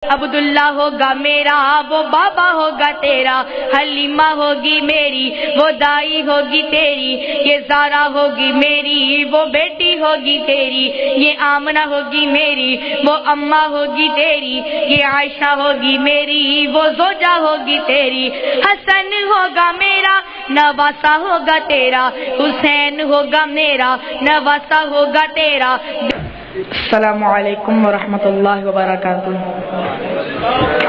عبداللہ ہوگا میرا وہ بابا ہوگا تیرا، حلیمہ ہوگی میری وہ دائی ہوگی تیری، یہ زارا ہوگی میری وہ بیٹی ہوگی تیری، یہ آمنہ ہوگی میری وہ اماں ہوگی تیری، یہ عائشہ ہوگی میری وہ زوجہ ہوگی تیری، حسن ہوگا میرا نواسہ ہوگا تیرا، حسین ہوگا میرا نواسہ ہوگا تیرا۔ السلام علیکم ورحمۃ اللہ وبرکاتہ۔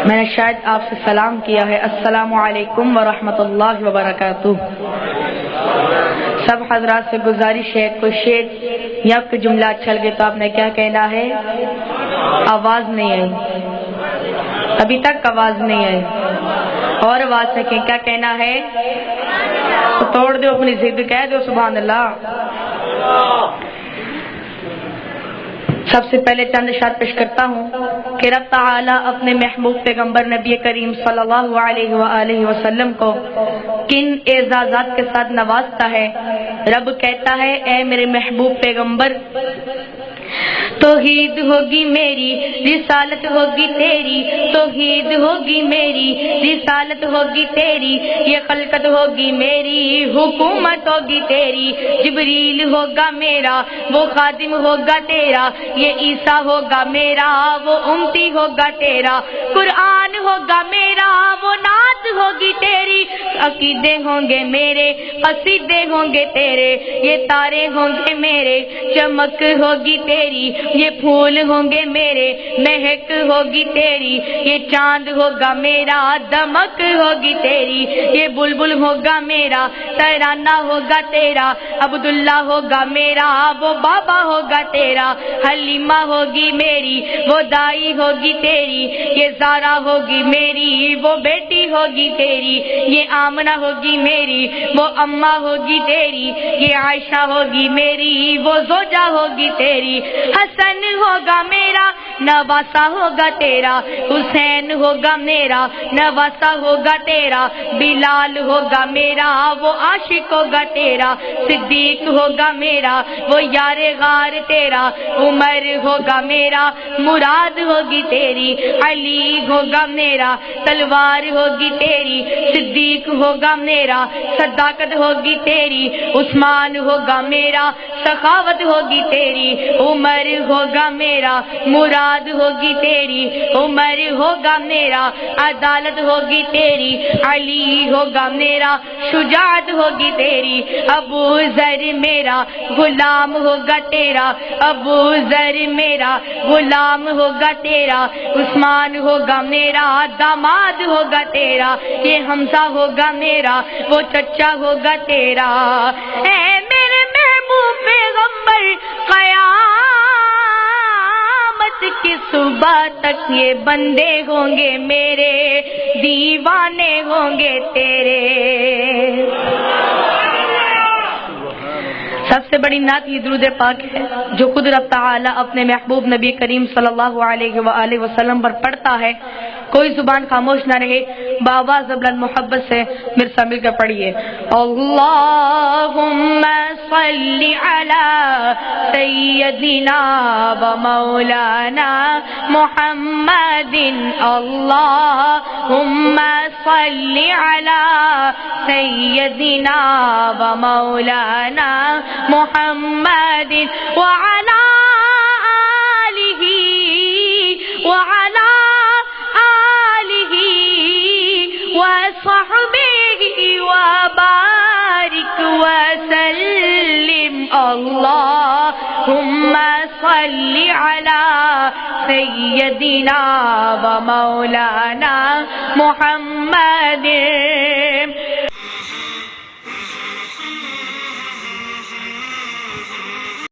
میں نے شاید آپ سے سلام کیا ہے، السلام علیکم ورحمۃ اللہ وبرکاتہ۔ سب حضرات سے گزارش ہے، کوئی شعر یا کوئی جملہ اچھا لگے تو آپ نے کیا کہنا ہے؟ آواز نہیں آئی، ابھی تک آواز نہیں آئی، اور آواز سے کیا کہنا ہے؟ تو توڑ دو اپنی ضد، کہہ دو سبحان اللہ۔ سب سے پہلے چند اشارات پیش کرتا ہوں کہ رب تعالی اپنے محبوب پیغمبر نبی کریم صلی اللہ علیہ وآلہ وسلم کو کن اعزازات کے ساتھ نوازتا ہے۔ رب کہتا ہے اے میرے محبوب پیغمبر، توحید ہوگی میری رسالت ہوگی تیری، توحید ہوگی میری رسالت ہوگی تیری، یہ خلقت ہوگی میری حکومت ہوگی تیری، جبریل ہوگا میرا وہ خادم ہوگا تیرا، یہ عیسیٰ ہوگا میرا وہ امتی ہوگا تیرا، قرآن ہوگا میرا وہ نعت ہوگی تیری، عقیدے ہوں گے میرے قصیدے ہوں گے تیرے، یہ تارے ہوں گے میرے چمک ہوگی تیری، یہ پھول ہوں گے میرے مہک ہوگی تیری، یہ چاند ہوگا میرا دمک ہوگی تیری، یہ بلبل ہوگا میرا ترانہ ہوگا تیرا، عبداللہ ہوگا میرا وہ بابا ہوگا تیرا، حلیمہ ہوگی میری وہ دائی ہوگی تیری، یہ زارا ہوگی میری وہ بیٹی ہوگی تیری، یہ آمنہ ہوگی میری وہ اماں ہوگی تیری، یہ عائشہ ہوگی میری وہ زوجہ ہوگی تیری، حسن ہوگا میرا نواسہ ہوگا تیرا، حسین ہوگا میرا نواسہ ہوگا تیرا، بلال ہوگا میرا وہ عاشق ہوگا تیرا، صدیق ہوگا میرا وہ یار غار تیرا، عمر ہوگا میرا مراد ہوگی تیری، علی ہوگا میرا تلوار ہوگی تیری، صدیق ہوگا میرا صداقت ہوگی تیری، عثمان ہوگا میرا سخاوت ہوگی تیری، عمر ہوگا میرا مراد ہوگی تیری، عمر ہوگا میرا عدالت ہوگی تیری، علی ہوگا میرا شجاعت ہوگی تیری، ابو ذر میرا غلام ہوگا تیرا، ابو ذر میرا غلام ہوگا تیرا، عثمان ہوگا میرا داماد ہوگا تیرا، یہ حمزہ ہوگا میرا وہ چچا ہوگا تیرا، اے میرے محبوب پیغمبر قیامت کی صبح تک یہ بندے ہوں گے میرے، دیوانے ہوں گے تیرے۔ سب سے بڑی نعت یہ درود پاک ہے جو خود رب تعالی اپنے محبوب نبی کریم صلی اللہ علیہ وآلہ وسلم پر پڑھتا ہے، کوئی زبان خاموش نہ رہے، بآواز بلند محبت سے میرے ساتھ مل کر پڑھیے، اللہم صلی علی سیدنا و مولانا محمد، اللہم صلی علی سیدنا و مولانا محمد وعلی آلہ وعلی وصحبه وبارك وسلم، اللهم صل على سيدنا ومولانا محمد